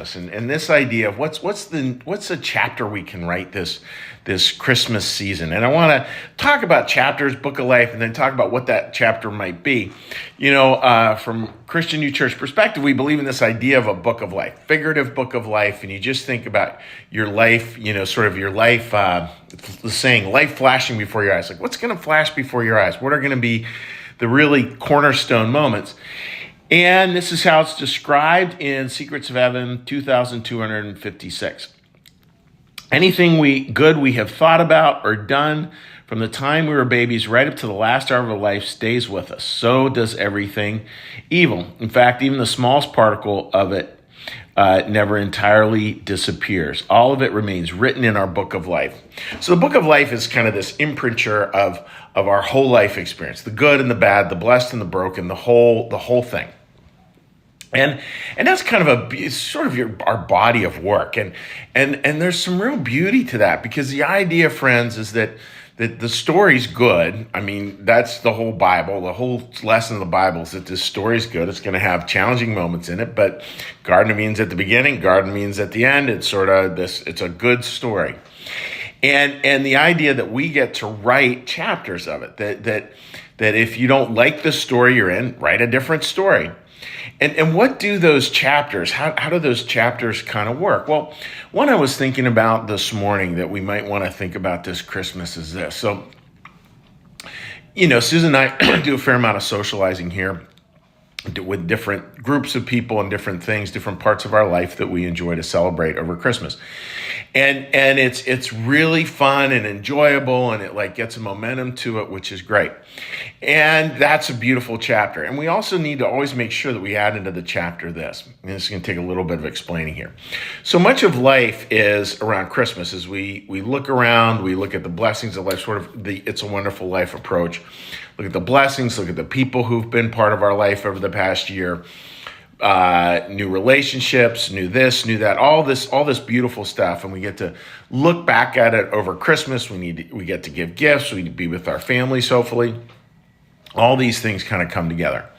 Christmas and this idea of what's a chapter we can write this Christmas season. And I want to talk about chapters, Book of Life, and then talk about what that chapter might be. From Christian New Church perspective, we believe in this idea of a book of life, figurative book of life. And you just think about your life, sort of your life, the saying, life flashing before your eyes. Like, what's going to flash before your eyes? What are going to be the really cornerstone moments? And this is how it's described in Secrets of Heaven 2256. Anything good we have thought about or done from the time we were babies right up to the last hour of our life stays with us. So does everything evil. In fact, even the smallest particle of it never entirely disappears. All of it remains written in our book of life. So the book of life is kind of this imprinter of our whole life experience, the good and the bad, the blessed and the broken, the whole thing. And that's kind of our body of work. And there's some real beauty to that, because the idea, friends, is that the story's good. I mean, that's the whole Bible. The whole lesson of the Bible is that this story's good. It's going to have challenging moments in it, but Garden of Eden's at the beginning, Garden of Eden's at the end. It's sort of it's a good story. And the idea that we get to write chapters of it, that if you don't like the story you're in, write a different story. And what do those chapters, how do those chapters kind of work? Well, one I was thinking about this morning that we might want to think about this Christmas is this. So, Susan and I do a fair amount of socializing here with different groups of people and different things, different parts of our life that we enjoy to celebrate over Christmas. And it's really fun and enjoyable, and it gets a momentum to it, which is great. And that's a beautiful chapter. And we also need to always make sure that we add into the chapter this. And this is going to take a little bit of explaining here. So much of life is around Christmas as we look around, we look at the blessings of life, sort of the It's a Wonderful Life approach. Look at the blessings, look at the people who've been part of our life over the past year, new relationships, new this, new that, all this beautiful stuff. And we get to look back at it over Christmas. We get to give gifts. We need to be with our families, hopefully. All these things kind of come together.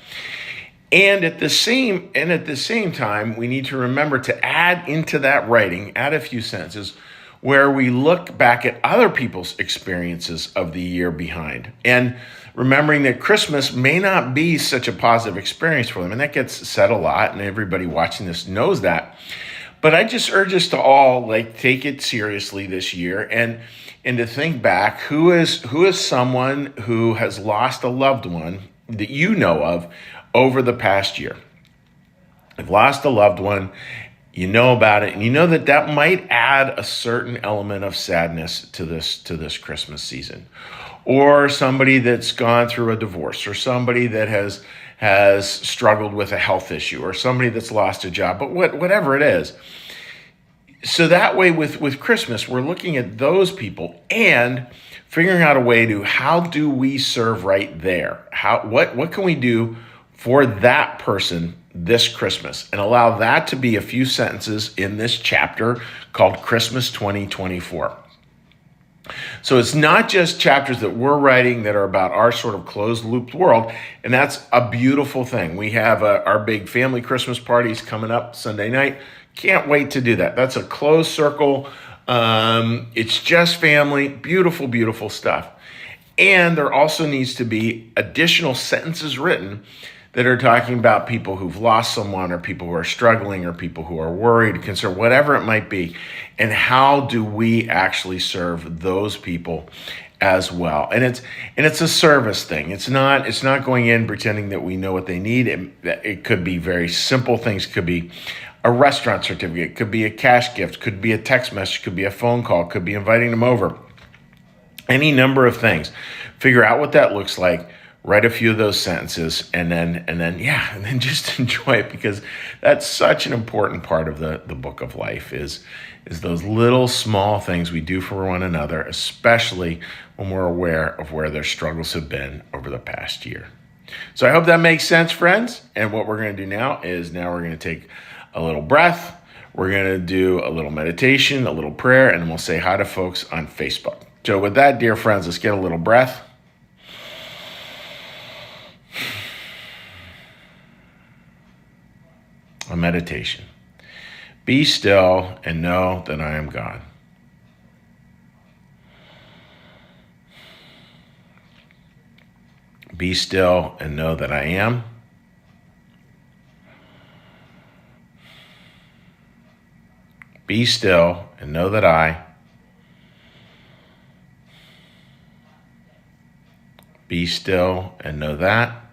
And at the same time, we need to remember to add into that writing, add a few sentences where we look back at other people's experiences of the year behind. And remembering that Christmas may not be such a positive experience for them. And that gets said a lot, and everybody watching this knows that. But I just urge us to all take it seriously this year and to think back, who is someone who has lost a loved one that you know of over the past year. They've lost a loved one, you know about it, and you know that might add a certain element of sadness to this Christmas season. Or somebody that's gone through a divorce, or somebody that has struggled with a health issue, or somebody that's lost a job, but whatever it is. So that way with Christmas, we're looking at those people and figuring out a way to, how do we serve right there? What can we do for that person this Christmas? And allow that to be a few sentences in this chapter called Christmas 2024. So it's not just chapters that we're writing that are about our sort of closed-looped world, and that's a beautiful thing. We have our big family Christmas parties coming up Sunday night. Can't wait to do that. That's a closed circle. It's just family. Beautiful, beautiful stuff. And there also needs to be additional sentences written that are talking about people who've lost someone, or people who are struggling, or people who are worried, concerned, whatever it might be. And how do we actually serve those people as well? And it's a service thing. It's not going in pretending that we know what they need. It could be very simple things. It could be a restaurant certificate, could be a cash gift, could be a text message, could be a phone call, could be inviting them over. Any number of things. Figure out what that looks like. Write a few of those sentences, and then just enjoy it, because that's such an important part of the book of life is those little small things we do for one another, especially when we're aware of where their struggles have been over the past year. So I hope that makes sense, friends. And what we're going to do now we're going to take a little breath. We're going to do a little meditation, a little prayer, and we'll say hi to folks on Facebook. So with that, dear friends, let's get a little breath. A meditation. Be still and know that I am God. Be still and know that I am. Be still and know that I. Be still and know that.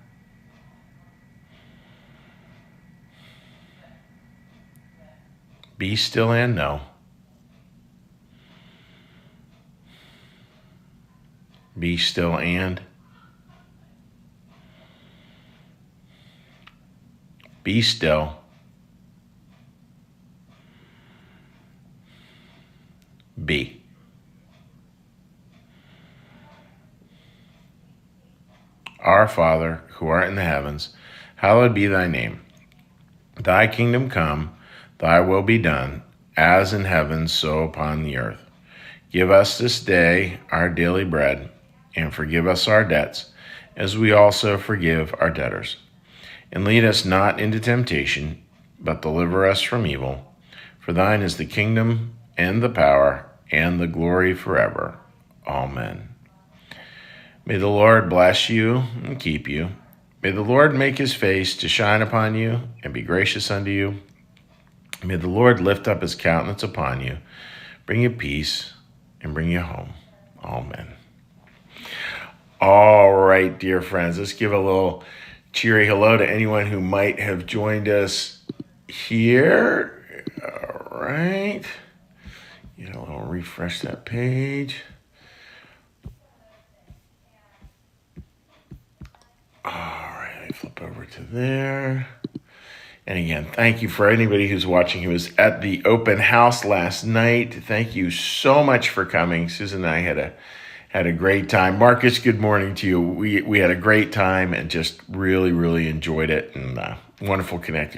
Be still and know. Be still and. Be still. Be. Our Father, who art in the heavens, hallowed be thy name. Thy kingdom come, thy will be done, as in heaven, so upon the earth. Give us this day our daily bread, and forgive us our debts, as we also forgive our debtors. And lead us not into temptation, but deliver us from evil. For thine is the kingdom, and the power, and the glory forever. Amen. May the Lord bless you and keep you. May the Lord make his face to shine upon you and be gracious unto you. May the Lord lift up his countenance upon you, bring you peace, and bring you home. Amen. All right, dear friends, let's give a little cheery hello to anyone who might have joined us here. All right. I'll refresh that page. All right, let me flip over to there. And again, thank you for anybody who's watching who was at the open house last night. Thank you so much for coming. Susan and I had a great time. Marcus, good morning to you. We had a great time and just really, really enjoyed it, and wonderful connecting.